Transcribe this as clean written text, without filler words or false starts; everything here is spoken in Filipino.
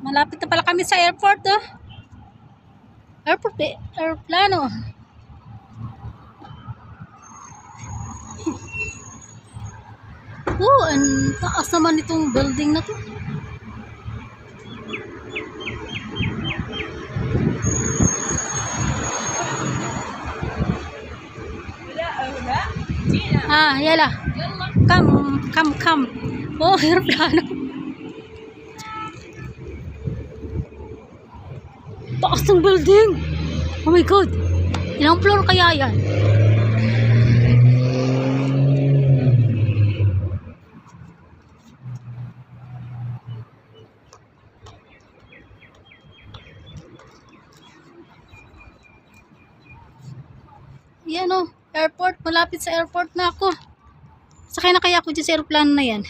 Malapit na pala kami sa airport, oh. Airport, eh. Aeroplano. Oh, ang taas naman itong building na to. Yala. Come. Oh, aeroplano. Taas ng building. Oh my God. Ilang floor kaya yan? Yan, oh. Airport. Malapit sa airport na ako. Sakay na kaya ako dyan sa aeroplano na yan.